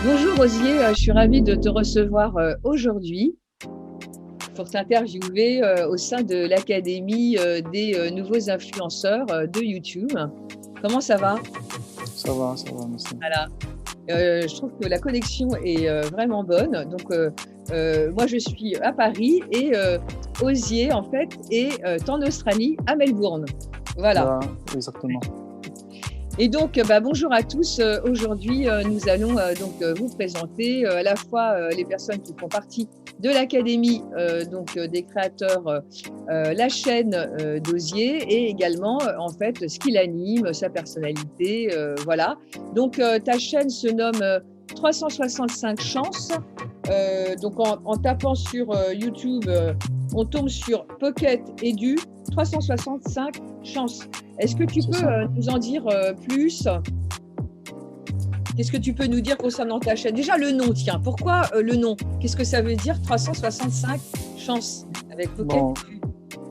Bonjour Rosier, je suis ravie de te recevoir aujourd'hui pour t'interviewer au sein de l'Académie des nouveaux influenceurs de YouTube. Comment ça va? Ça va, merci. Voilà. Je trouve que la connexion est vraiment bonne. Donc, moi, je suis à Paris et Osier, en fait, est en Australie, à Melbourne. Voilà. Là, exactement. Et donc, bonjour à tous. Aujourd'hui, nous allons vous présenter à la fois les personnes qui font partie de l'académie des créateurs, la chaîne d'Osier et également en fait ce qu'il anime, sa personnalité, voilà. Donc, ta chaîne se nomme 365 chances. Donc, en tapant sur YouTube, on tombe sur Pocket Edu 365 chances. Est-ce que tu C'est peux ça. nous en dire plus? Qu'est-ce que tu peux nous dire concernant ta chaîne? Déjà, le nom, tiens. Pourquoi le nom? Qu'est-ce que ça veut dire 365 chances avec Pocket? Bon,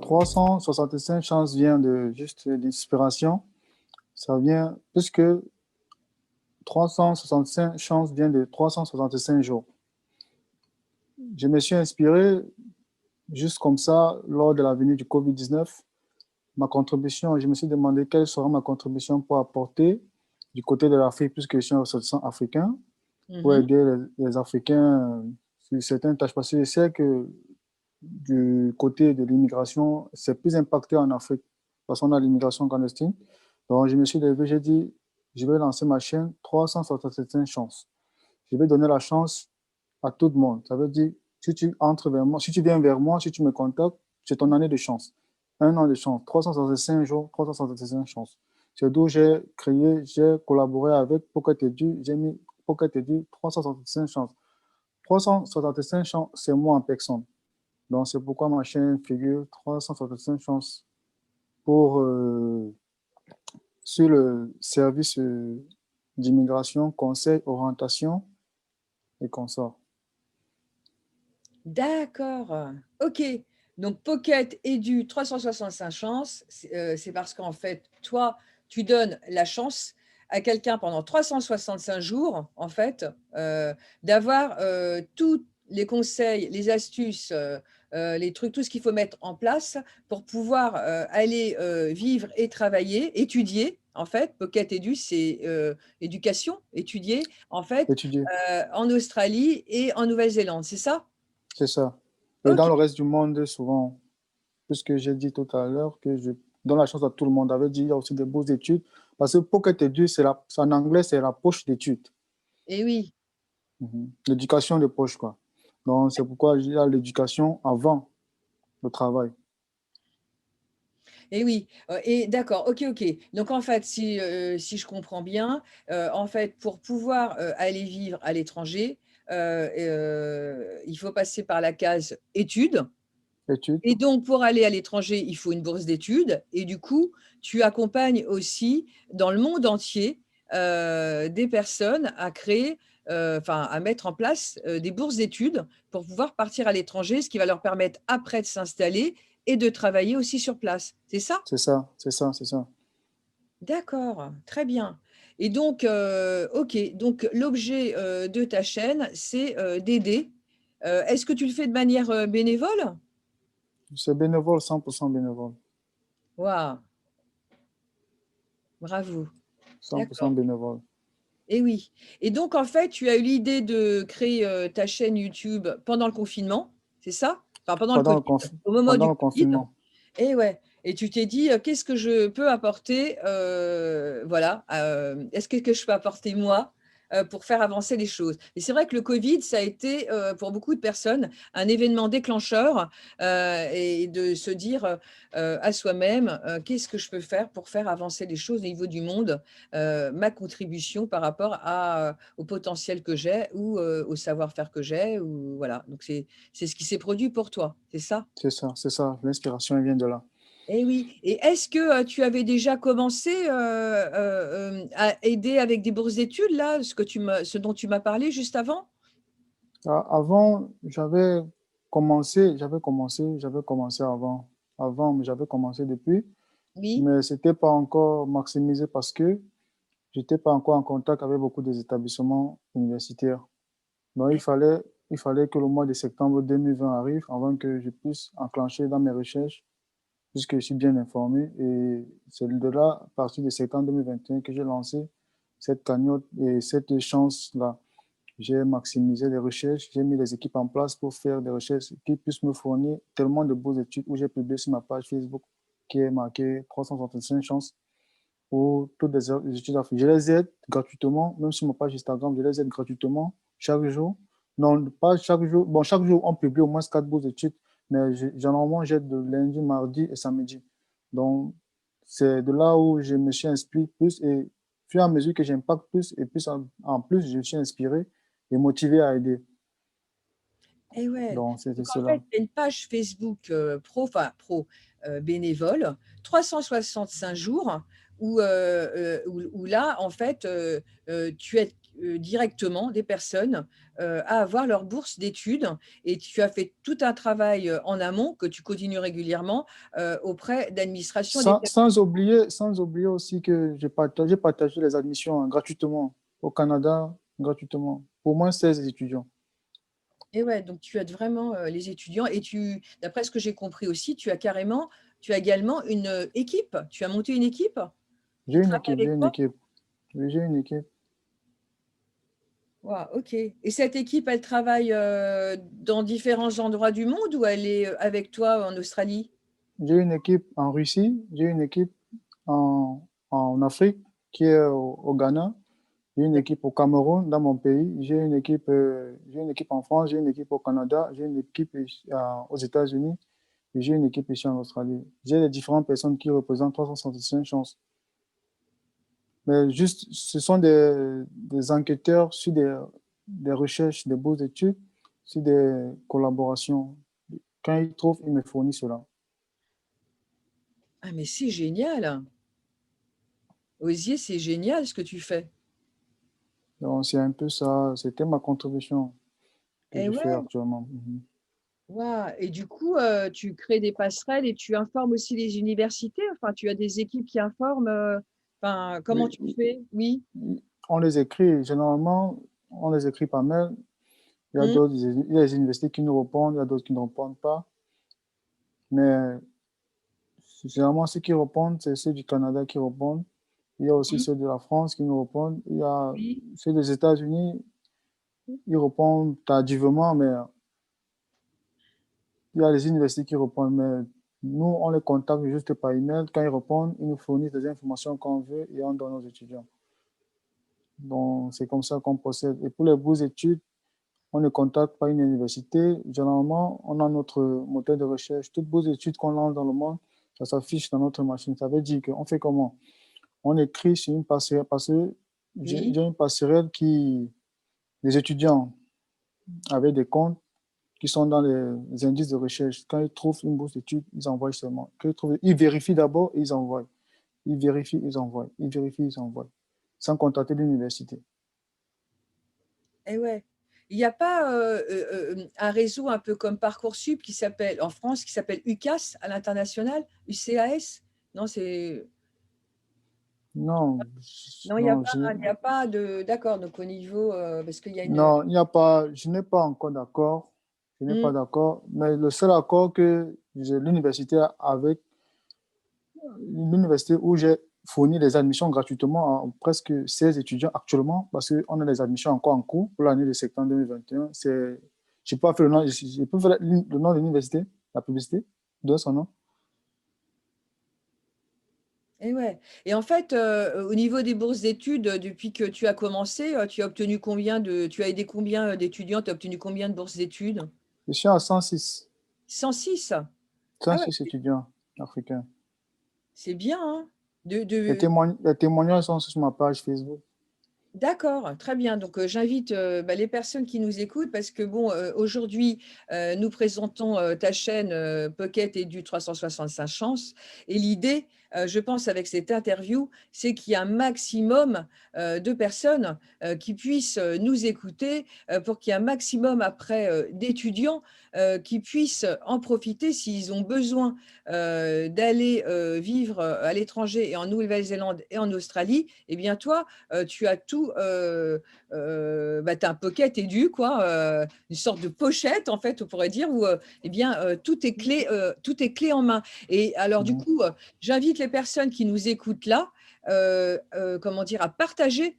365 chances vient de juste d'inspiration. Ça vient, puisque 365 chances vient de 365 jours. Je me suis inspiré juste comme ça lors de la venue du Covid-19. Ma contribution, je me suis demandé quelle sera ma contribution pour apporter du côté de l'Afrique, puisque je suis un ressortissant africain, pour Mhm. aider les Africains sur certaines tâches. Parce que je sais que du côté de l'immigration, c'est plus impacté en Afrique parce qu'on a l'immigration clandestine. Donc, je me suis levé, j'ai dit, je vais lancer ma chaîne 365 chances. Je vais donner la chance à tout le monde. Ça veut dire, si tu entres vers moi, si tu viens vers moi, si tu me contactes, c'est ton année de chance. Un an de chance, 365 jours, 365 chances. C'est d'où j'ai créé, j'ai collaboré avec Pocket Edu, j'ai mis Pocket Edu 365 chances. 365 chances, c'est moi en personne. Donc, c'est pourquoi ma chaîne figure 365 chances pour, sur le service d'immigration, conseil, orientation et consorts. D'accord. OK. Donc Pocket Edu 365 chances, c'est parce qu'en fait, toi, tu donnes la chance à quelqu'un pendant 365 jours, en fait, d'avoir tous les conseils, les astuces, les trucs, tout ce qu'il faut mettre en place pour pouvoir aller vivre et travailler, étudier. En fait, Pocket Edu, c'est éducation, étudier, en fait, Étudier, en Australie et en Nouvelle-Zélande, c'est ça? c'est ça. Et OK. dans le reste du monde, souvent, puisque j'ai dit tout à l'heure que je donne la chance à tout le monde, avait dit il y a aussi des bourses d'études. Parce que Pocket Edu, en anglais, c'est la poche d'études. Et oui, L'éducation de poche, quoi. Donc, c'est pourquoi il y a l'éducation avant le travail. et oui, et d'accord, OK, OK. Donc en fait, si je comprends bien, en fait, pour pouvoir, aller vivre à l'étranger, il faut passer par la case études Études, et donc pour aller à l'étranger, il faut une bourse d'études et du coup, tu accompagnes aussi dans le monde entier, des personnes à créer, enfin à mettre en place, des bourses d'études pour pouvoir partir à l'étranger, ce qui va leur permettre après de s'installer et de travailler aussi sur place. C'est ça? c'est ça, c'est ça, c'est ça. D'accord, très bien. Et donc, OK, donc l'objet, de ta chaîne, c'est, d'aider. Est-ce que tu le fais de manière, bénévole? C'est bénévole, 100% bénévole. Waouh, bravo, 100% d'accord. bénévole. Et oui. Et donc en fait, tu as eu l'idée de créer, ta chaîne YouTube pendant le confinement, c'est ça? Enfin pendant le Pendant covid, au moment pendant du le covid. confinement. Et ouais, et tu t'es dit, «Qu'est-ce que je peux apporter?» voilà, «Est-ce que je peux apporter moi, pour faire avancer les choses?» Et c'est vrai que le covid, ça a été, pour beaucoup de personnes, un événement déclencheur, et de se dire, à soi-même, «Qu'est-ce que je peux faire pour faire avancer les choses au niveau du monde?» Ma contribution par rapport au potentiel que j'ai ou, au savoir-faire que j'ai ou voilà. Donc c'est ce qui s'est produit pour toi, c'est ça? C'est ça, c'est ça. L'inspiration elle vient de là. Eh oui, et est-ce que, tu avais déjà commencé, à aider avec des bourses d'études là, ce dont tu m'as parlé juste avant? Avant, j'avais commencé avant. Avant, mais j'avais commencé depuis. Oui? Mais c'était pas encore maximisé parce que je n'étais pas encore en contact avec beaucoup des établissements universitaires. Donc, il fallait que le mois de septembre 2020 arrive avant que je puisse enclencher dans mes recherches, puisque je suis bien informé. Et c'est de là, à partir de septembre 2021, que j'ai lancé cette cagnotte et cette chance-là. J'ai maximisé les recherches, j'ai mis les équipes en place pour faire des recherches qui puissent me fournir tellement de beaux études où j'ai publié sur ma page Facebook qui est marqué 365 chances pour toutes les études d'Afrique. Je les aide gratuitement, même sur ma page Instagram, je les aide gratuitement chaque jour. Non, pas chaque jour. Bon, chaque jour, on publie au moins 4 beaux études, mais généralement, j'aide de lundi, mardi et samedi. Donc, c'est de là où je me suis inspiré plus et au fur et à mesure que j'impacte plus et plus en plus, je suis inspiré et motivé à aider. Et ouais. Donc, c'était Donc en fait, cela. tu as une page Facebook bénévole, 365 jours, où là, en fait, tu aides directement des personnes à avoir leur bourse d'études et tu as fait tout un travail en amont que tu continues régulièrement auprès d'administration des personnes. Sans oublier aussi que j'ai partagé les admissions gratuitement au Canada, gratuitement, pour moins 16 étudiants. Et ouais, donc tu aides vraiment les étudiants et d'après ce que j'ai compris aussi, tu as également une équipe. Tu as monté une équipe J'ai qui une travaille équipe, j'ai avec une toi. équipe. Oui, j'ai une équipe. Wow, ok. Et cette équipe, elle travaille dans différents endroits du monde ou elle est avec toi en Australie? J'ai une équipe en Russie, j'ai une équipe en Afrique qui est au Ghana, j'ai une équipe au Cameroun, dans mon pays, j'ai une équipe en France, j'ai une équipe au Canada, j'ai une équipe aux États-Unis et j'ai une équipe ici en Australie. J'ai les différentes personnes qui représentent 365 chances. Mais juste, ce sont des enquêteurs sur des recherches, des beaux études, sur des collaborations. Quand ils trouvent, ils me fournissent cela. Ah, mais c'est génial. Osier, c'est génial ce que tu fais. Donc, c'est un peu ça, c'était ma contribution que Et je fais ouais, actuellement. Mhm. wow. Et du coup, tu crées des passerelles et tu informes aussi les universités. Enfin, tu as des équipes qui informent. Enfin, comment tu Oui, fais? Oui. on les écrit, généralement, on les écrit par mail. Hmm. Il y a des universités qui nous répondent, il y a d'autres qui ne répondent pas. Mais généralement, ceux qui répondent, c'est ceux du Canada qui répondent. Il y a aussi Hmm. ceux de la France qui nous répondent. Il y a Oui. ceux des États-Unis, ils répondent tardivement, mais il y a les universités qui répondent. Mais nous, on les contacte juste par email. Quand ils répondent, ils nous fournissent des informations qu'on veut et on donne aux étudiants. Donc, c'est comme ça qu'on procède. Et pour les bourses d'études, on ne contacte pas une université. Généralement, on a notre moteur de recherche. Toutes bourses d'études qu'on lance dans le monde, ça s'affiche dans notre machine. Ça veut dire qu'on fait comment? On écrit sur une passerelle, parce que Oui. j'ai une passerelle qui, les étudiants avec des comptes qui sont dans les indices de recherche. Quand ils trouvent une bourse d'études, ils envoient seulement. Ils vérifient d'abord et ils envoient. Ils vérifient, ils envoient. Ils vérifient, ils envoient. Sans contacter l'université. Et ouais. Il n'y a pas un réseau un peu comme Parcoursup qui s'appelle en France, qui s'appelle UCAS à l'international, UCAS? Non, c'est Non, non, non, il y a pas de d'accord. Donc au niveau parce qu'il y a une non, il n'y a pas, je n'ai pas encore d'accord. Je n'ai hmm, pas d'accord. Mais le seul accord que j'ai l'université avec, l'université où j'ai fourni les admissions gratuitement à presque 16 étudiants actuellement, parce qu'on a des admissions encore en cours pour l'année de septembre 2021. Je peux pas faire le nom, je peux faire le nom de l'université, la publicité de son nom. et ouais. Et en fait, au niveau des bourses d'études, depuis que tu as commencé, tu as obtenu tu as aidé combien d'étudiants? Tu as obtenu combien de bourses d'études? Je suis à 106, 106. Ah ouais, 106 étudiants africains. c'est bien, hein? De Les témoignages sont sur ma page Facebook. D'accord, très bien. Donc, j'invite, les personnes qui nous écoutent parce que bon, aujourd'hui, nous présentons, ta chaîne, Pocket Edu 365 chances et l'idée, je pense avec cette interview, c'est qu'il y a un maximum, de personnes, qui puissent, nous écouter, pour qu'il y ait un maximum après, d'étudiants, qui puissent en profiter s'ils ont besoin, d'aller, vivre, à l'étranger et en Nouvelle-Zélande et en Australie. Eh bien toi, tu as tout, tu as un pocket édu quoi, une sorte de pochette en fait, on pourrait dire où, eh bien, tout est clé en main et alors du Mhm. coup, j'invite les personnes qui nous écoutent là, comment dire? À partager,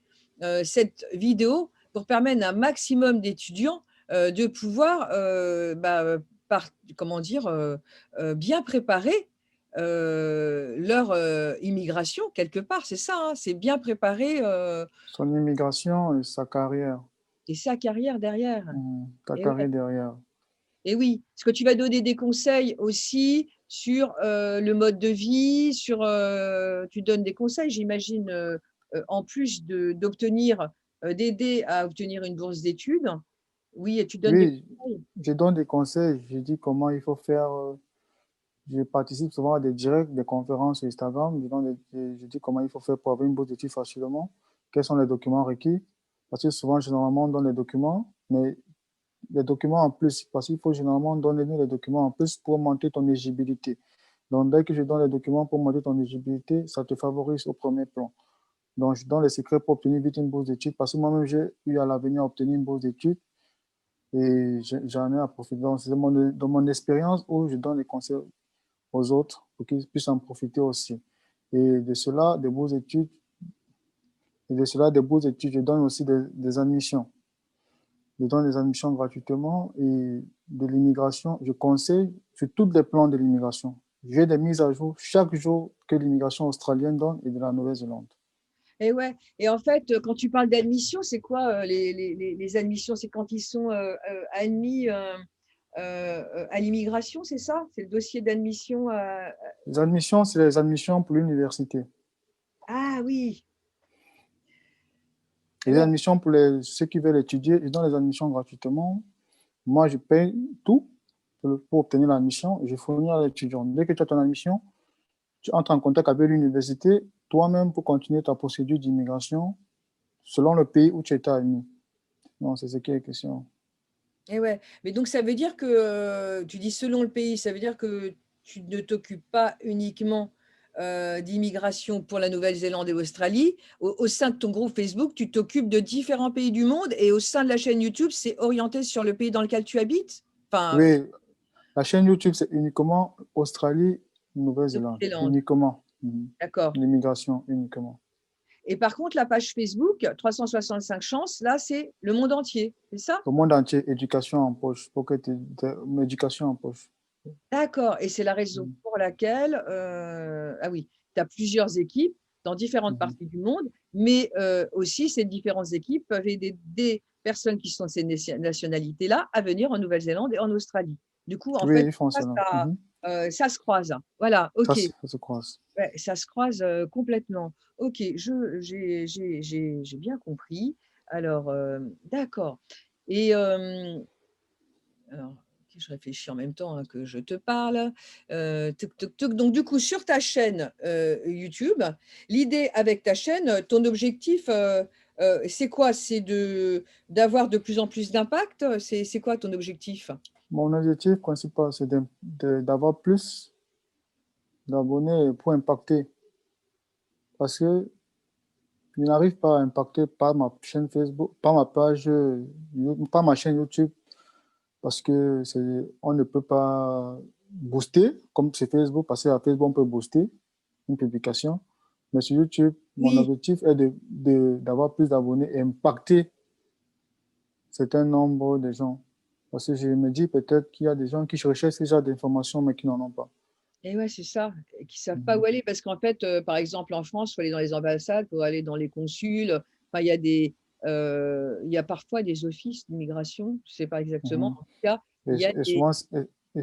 cette vidéo pour permettre à un maximum d'étudiants, de pouvoir, par comment dire? Bien préparer, leur, immigration quelque part, c'est ça, hein? C'est bien préparer, Son immigration et sa carrière, et sa carrière derrière. ta Et ouais, carrière derrière. et oui. Est-ce que tu vas donner des conseils aussi sur, le mode de vie, sur, tu donnes des conseils j'imagine, en plus de d'obtenir, d'aider à obtenir une bourse d'études? Oui et tu donnes des Oui, conseils? je donne des conseils, je dis comment il faut faire. Je participe souvent à des directs, des conférences sur Instagram. Je dis comment il faut faire pour avoir une bourse d'études facilement, quels sont les documents requis. Parce que souvent, généralement, on donne les documents, mais les documents en plus, parce qu'il faut généralement donner les documents en plus pour monter ton éligibilité. Donc, dès que je donne les documents pour monter ton éligibilité, ça te favorise au premier plan. Donc, je donne les secrets pour obtenir vite une bourse d'études, parce que moi-même, j'ai eu à l'avenir à obtenir une bourse d'études et j'en ai à profiter. Donc, c'est dans mon expérience où je donne les conseils aux autres pour qu'ils puissent en profiter aussi. Et de cela, des bourses études, je donne aussi des admissions. Je donne des admissions gratuitement et de l'immigration. Je conseille sur tous les plans de l'immigration. J'ai des mises à jour chaque jour que l'immigration australienne donne et de la Nouvelle-Zélande. Et ouais et en fait, quand tu parles d'admission, c'est quoi, les admissions? C'est quand ils sont, admis, à l'immigration, c'est ça? C'est le dossier d'admission, Les admissions, c'est les admissions pour l'université. ah oui! Et Et les ouais, admissions pour ceux qui veulent étudier, ils donnent les admissions gratuitement. Moi, je paye tout pour obtenir l'admission et je fournis à l'étudiant. Dès que tu as ton admission, tu entres en contact avec l'université toi-même pour continuer ta procédure d'immigration selon le pays où tu étais admis. Non, c'est ce qui est question. et ouais. Mais donc ça veut dire que, tu dis selon le pays, ça veut dire que tu ne t'occupes pas uniquement, d'immigration pour la Nouvelle-Zélande et l'Australie. Au sein de ton groupe Facebook, tu t'occupes de différents pays du monde et au sein de la chaîne YouTube, c'est orienté sur le pays dans lequel tu habites? Enfin, Oui, la chaîne YouTube, c'est uniquement Australie, Nouvelle-Zélande. Nouvelle-Zélande, Uniquement. Mhm. d'accord. L'immigration, uniquement. Et par contre, la page Facebook, 365 chances, là, c'est le monde entier, c'est ça? Au monde entier, éducation en poche. Pour que éducation en poche. D'accord et c'est la raison Mhm. pour laquelle, ah oui, tu as plusieurs équipes dans différentes Mhm. parties du monde, mais aussi ces différentes équipes peuvent aider des personnes qui sont de ces nationalités-là à venir en Nouvelle-Zélande et en Australie. Du coup, en Oui, fait, ils font cela. Mhm. ça se croise. Voilà, OK. Ça se croise. Ouais, ça se croise, complètement. OK, j'ai bien compris. Alors, d'accord et alors, OK, je réfléchis en même temps, hein, que je te parle. Tuc, tuc, tuc, donc du coup, sur ta chaîne, YouTube, l'idée avec ta chaîne, ton objectif, c'est quoi? C'est d'avoir de plus en plus d'impact? C'est quoi ton objectif? Mon objectif principal, c'est d'avoir plus d'abonnés pour impacter. Parce que je n'arrive pas à impacter par ma chaîne Facebook, par ma page, par ma chaîne YouTube, parce que on ne peut pas booster comme c'est Facebook, parce qu'à Facebook, on peut booster une publication. Mais sur YouTube, mon Oui. objectif est d'avoir plus d'abonnés et impacter certain nombre de gens. Parce que je me dis peut-être qu'il y a des gens qui recherchent ce genre d'informations, mais qui n'en ont pas. Et ouais, c'est ça, et qui savent pas où Mhm. aller parce qu'en fait, par exemple en France, il faut aller dans les ambassades, il faut aller dans les consuls, enfin il y a parfois des offices d'immigration, je sais pas exactement. Mhm. En tout cas, Et, il y a et des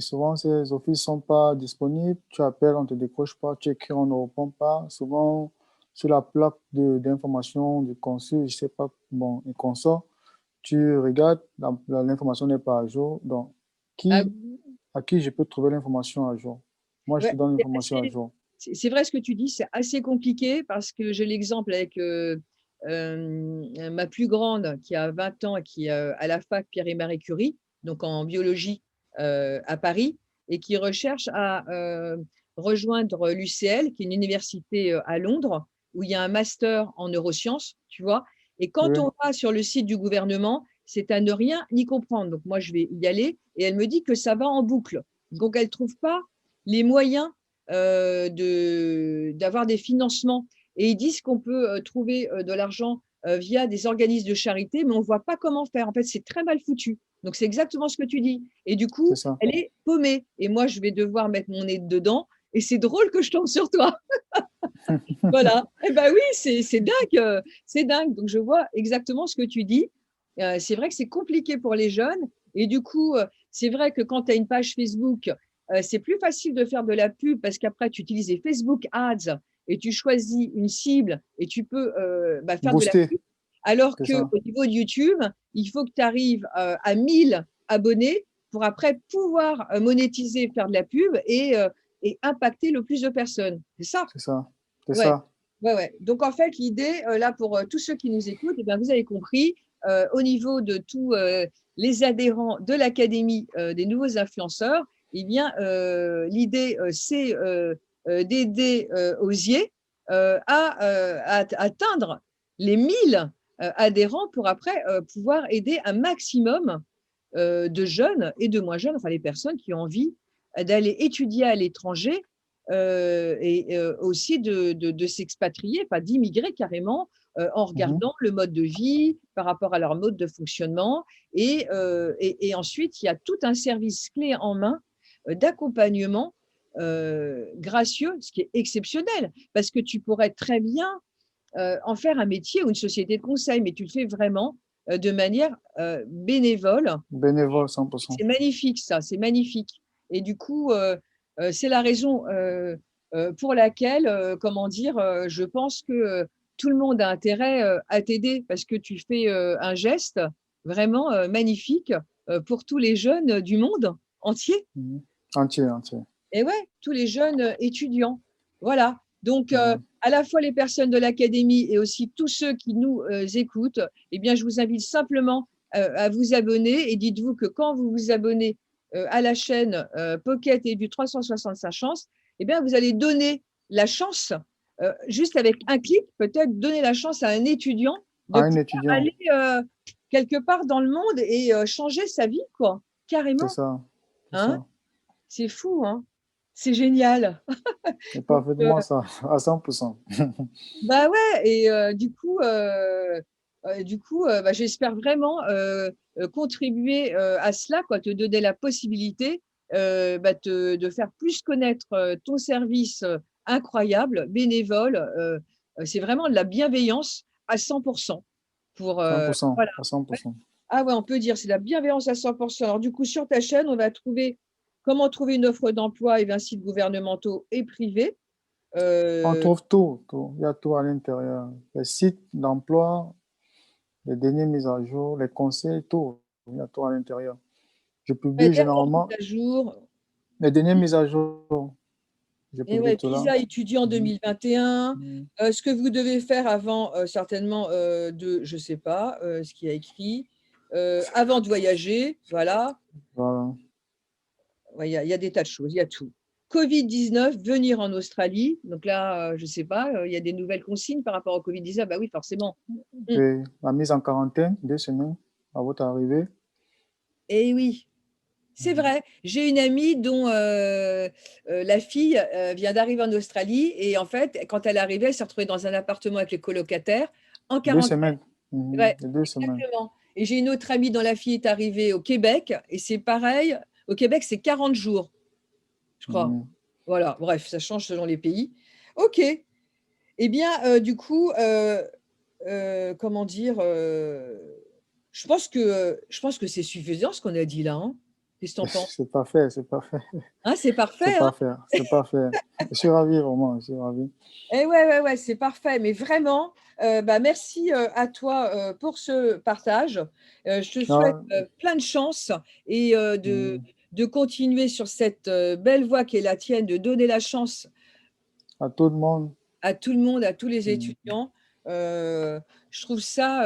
souvent, ces offices ne sont pas disponibles. Tu appelles, on ne te décroche pas. Tu écris, on ne répond pas. Souvent, sur la plaque d'information du conseil, je sais pas, bon, et consort, tu regardes, l'information n'est pas à jour. Donc, Ah, à qui je peux trouver l'information à jour? Moi, je ouais, te donne c'est l'information à assez- jour. c'est vrai ce que tu dis, c'est assez compliqué parce que j'ai l'exemple avec ma plus grande qui a 20 ans et qui est à la fac Pierre et Marie Curie, donc en biologie à Paris, et qui recherche à rejoindre l'UCL, qui est une université à Londres, où il y a un master en neurosciences, tu vois. Et quand Oui, on va sur le site du gouvernement, c'est à ne rien y comprendre. Donc moi, je vais y aller et elle me dit que ça va en boucle. Donc elle ne trouve pas les moyens d'avoir des financements. Et ils disent qu'on peut trouver de l'argent via des organismes de charité, mais on ne voit pas comment faire. En fait, c'est très mal foutu. Donc, c'est exactement ce que tu dis. Et du c'est coup, ça. elle est paumée. Et moi, je vais devoir mettre mon nez dedans. Et c'est drôle que je tombe sur toi. Voilà. Eh bien oui, c'est dingue. C'est dingue. Donc, je vois exactement ce que tu dis. C'est vrai que c'est compliqué pour les jeunes. Et du coup, c'est vrai que quand tu as une page Facebook, c'est plus facile de faire de la pub parce qu'après, tu utilises les Facebook Ads et tu choisis une cible et tu peux faire de la Booster, pub. Alors c'est qu'au ça. niveau de YouTube, il faut que tu arrives à 1000 abonnés pour après pouvoir monétiser, faire de la pub et impacter le plus de personnes. C'est ça? C'est ça. C'est Ouais. ça. Ouais, ouais. Donc, en fait, l'idée, là, pour tous ceux qui nous écoutent, eh bien, vous avez compris, au niveau de tous les adhérents de l'Académie des nouveaux influenceurs, eh bien, l'idée, c'est d'aider Osier à atteindre les 1000 adhérents pour après pouvoir aider un maximum de jeunes et de moins jeunes, enfin les personnes qui ont envie d'aller étudier à l'étranger et aussi de s'expatrier, enfin d'immigrer carrément en Mhm. regardant le mode de vie par rapport à leur mode de fonctionnement. Et ensuite, il y a tout un service clé en main d'accompagnement gracieux, ce qui est exceptionnel, parce que tu pourrais très bien en faire un métier ou une société de conseil, mais tu le fais vraiment de manière bénévole. Bénévole 100%. C'est magnifique, ça, c'est magnifique. Et du coup, c'est la raison pour laquelle, comment dire, je pense que tout le monde a intérêt à t'aider parce que tu fais un geste vraiment magnifique pour tous les jeunes du monde entier. Mhm. Entier, entier. Et ouais, tous les jeunes étudiants. Voilà. Donc, Ouais. à la fois les personnes de l'académie et aussi tous ceux qui nous écoutent, eh bien, je vous invite simplement à vous abonner et dites-vous que quand vous vous abonnez à la chaîne Pocket et du 365 chances, eh bien, vous allez donner la chance, juste avec un clic, peut-être donner la chance à un étudiant À de un pouvoir étudiant, aller quelque part dans le monde et changer sa vie, quoi. c'est Carrément. ça. C'est Hein? ça. C'est fou, hein? C'est génial. C'est Donc, parfaitement ça, à 100%. bah ouais, et j'espère vraiment contribuer à cela, quoi, te donner la possibilité de faire plus connaître ton service incroyable, bénévole. C'est vraiment de la bienveillance à 100% pour, 100%, voilà. à Ouais. 100%. Ah ouais, on peut dire, c'est de la bienveillance à 100%. Alors du coup, sur ta chaîne, on va trouver comment trouver une offre d'emploi et 20 sites gouvernementaux et privés. On Euh, trouve tout, tout. Il y a tout à l'intérieur. Les sites d'emploi, les dernières mises à jour, les conseils, tout. Il y a tout à l'intérieur. Je Ouais, publie dernière mise généralement à jour. les dernières mises à jour. Je Et publie ouais, tout là. PISA étudiant Mhm. 2021. Mhm. Ce que vous devez faire avant, certainement, je sais pas, ce qu'il y a écrit. Avant de voyager, voilà. Voilà. Ouais, il y a des tas de choses, il y a tout. Covid-19, venir en Australie. Donc là, je sais pas, il y a des nouvelles consignes par rapport au Covid-19. Bah oui, forcément. Mm. Et la mise en quarantaine, 2 semaines à votre arrivée. Et oui, c'est Mhm. vrai. J'ai une amie dont la fille vient d'arriver en Australie et en fait, quand elle est arrivée, elle s'est retrouvée dans un appartement avec les colocataires en Deux quarantaine. semaines. Mhm. Ouais, Les 2 semaines. exactement. Et j'ai une autre amie dont la fille est arrivée au Québec et c'est pareil. Au Québec, c'est 40 jours, je crois. Mhm. Voilà, bref, ça change selon les pays. OK. Eh bien, du coup, comment dire, je pense que c'est suffisant ce qu'on a dit là, hein. Qu'est-ce que tu en penses? C'est parfait, c'est parfait. Hein, c'est C'est parfait, hein? parfait, c'est parfait. Je suis ravi, vraiment, je suis ravi. Eh ouais, ouais, ouais, c'est parfait. Mais vraiment, bah, merci à toi pour ce partage. Je te souhaite Ah, plein de chance et mm, de continuer sur cette belle voie qui est la tienne, de donner la chance à tout le monde. à tout le monde, à tous les Mm, étudiants. Je trouve ça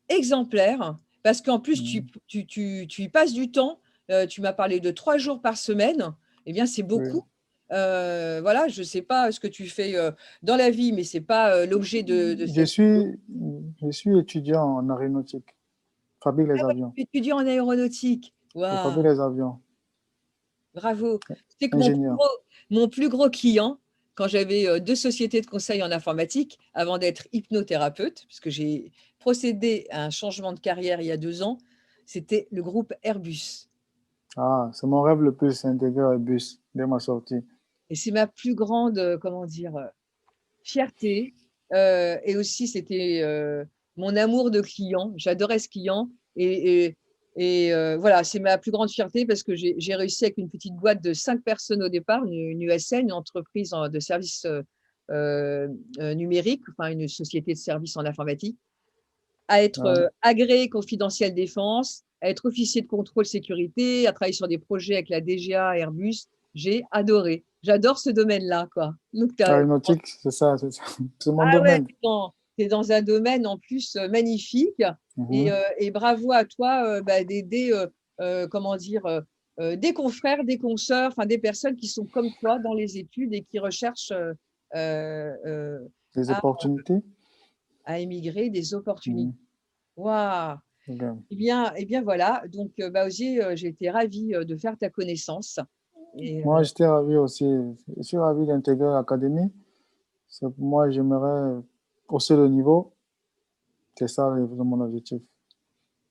exemplaire parce qu'en plus, mm, tu y passes du temps. Tu m'as parlé de 3 jours par semaine. Eh bien, c'est oui. beaucoup. Voilà, je ne sais pas ce que tu fais dans la vie, mais ce n'est pas l'objet de Je cette vidéo. suis, je suis étudiant en aéronautique. Je fabrique les avions. Tu es étudiant en aéronautique. Je Waouh, fabrique les avions. bravo. Tu sais que Ingénieur. mon plus gros client, quand j'avais 2 sociétés de conseil en informatique, avant d'être hypnothérapeute, puisque j'ai procédé à un changement de carrière il y a 2 ans, c'était le groupe Airbus. Ah, c'est mon rêve le plus, intégrer un bus dès ma sortie. Et c'est ma plus grande, comment dire, fierté. Et aussi, c'était mon amour de client. J'adorais ce client. Voilà, c'est ma plus grande fierté parce que j'ai réussi avec une petite boîte de 5 personnes au départ, une USN, une entreprise de services numériques, enfin une société de services en informatique, à être Ah, agréé confidentiel défense, à être officier de contrôle sécurité, à travailler sur des projets avec la DGA, Airbus. J'ai adoré. J'adore ce domaine-là, quoi. Donc, aéronautique, c'est ça, c'est ça. C'est mon ah ouais, domaine. tu es dans un domaine en plus magnifique Mhm. et bravo à toi bah, d'aider, comment dire, des confrères, des consoeurs, enfin des personnes qui sont comme toi dans les études et qui recherchent euh, euh, Les à, opportunités. à émigrer des opportunités. Mhm. Waouh! Ok. Eh bien voilà, donc bah, Osier, j'ai été ravie de faire ta connaissance. Et, Moi, j'étais ravi aussi. Je suis ravi d'intégrer l'académie. C'est pour moi, j'aimerais hausser le niveau. C'est ça mon objectif.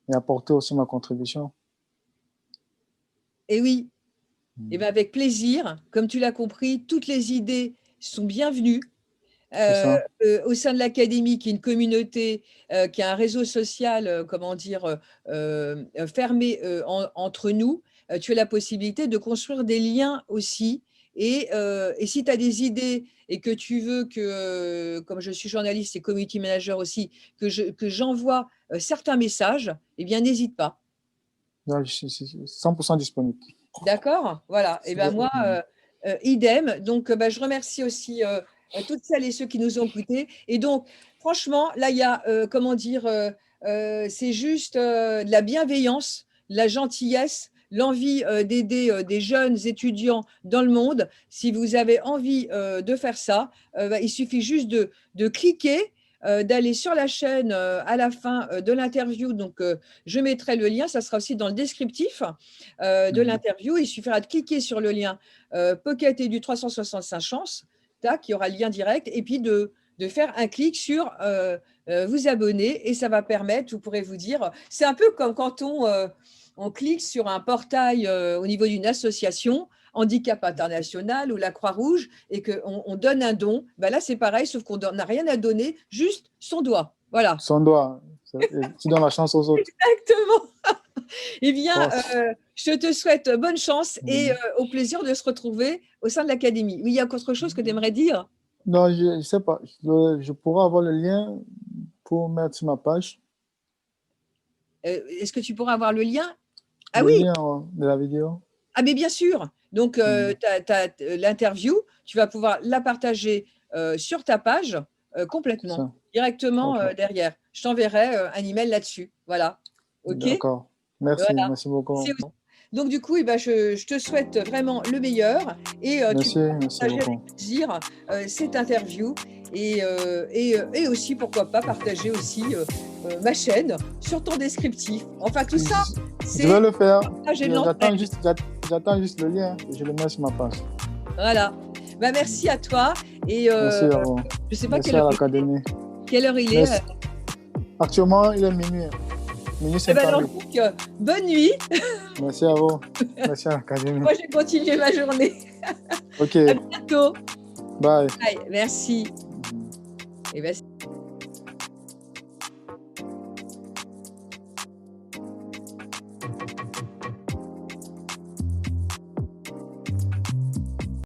Et apporter aussi ma contribution. et oui, et Mhm. ben avec plaisir. Comme tu l'as compris, toutes les idées sont bienvenues. C'est ça. Au sein de l'académie, qui est une communauté, qui a un réseau social, comment dire, fermé entre nous, tu as la possibilité de construire des liens aussi. Et si tu as des idées et que tu veux que, comme je suis journaliste et community manager aussi, que j'envoie certains messages, eh bien, n'hésite pas. Là, je suis 100% disponible. D'accord? Voilà. Et ben moi, Mhm. idem. Donc, bah, je remercie aussi toutes celles et ceux qui nous ont écoutés. Et donc, franchement, là, il y a, comment dire, c'est juste de la bienveillance, de la gentillesse, l'envie d'aider des jeunes étudiants dans le monde. Si vous avez envie de faire ça, bah, il suffit juste de cliquer. D'aller sur la chaîne à la fin de l'interview. Donc, je mettrai le lien, ça sera aussi dans le descriptif de Mhm. l'interview. Il suffira de cliquer sur le lien Pocket Edu 365 chances, tac, il y aura le lien direct, et puis de faire un clic sur vous abonner, et ça va permettre, vous pourrez vous dire, c'est un peu comme quand on clique sur un portail au niveau d'une association, Handicap International ou la Croix-Rouge, et qu'on donne un don. Ben là, c'est pareil, sauf qu'on n'a rien à donner, juste son doigt. Voilà. Son doigt. Tu donnes la chance aux autres. Exactement. Eh bien, Oh, je te souhaite bonne chance et mhm. au plaisir de se retrouver au sein de l'académie. Oui, il y a autre chose que tu aimerais dire? Non, je ne sais pas. Je pourrais avoir le lien pour mettre sur ma page. Est-ce que tu pourras avoir le lien? Ah Le oui, lien de la vidéo. ah mais bien sûr. Donc, Mhm. l'interview, tu vas pouvoir la partager sur ta page C'est complètement, ça. directement Ok. derrière. Je t'enverrai un email là-dessus. Voilà. OK? D'accord. Merci. Voilà. Merci beaucoup. Donc, du coup, eh ben, je te souhaite vraiment le meilleur et tu Merci. pourras Merci partager avec beaucoup. plaisir cette interview et aussi, pourquoi pas, partager aussi ma chaîne sur ton descriptif. Enfin, tout ça, Je vais c'est le faire. partager de l'entraide. J'attends juste le lien et je le mets sur ma page. Voilà. Bah, merci à toi et Merci à vous. je ne sais pas Merci à l'académie. quelle heure il est. Merci. Actuellement, il est minuit. Minuit Eh ben, 58. donc, bonne nuit. Merci à vous. Merci à l'académie. Moi, je vais continuer ma journée. Ok. À bientôt. Bye. Bye. Merci. Et ben,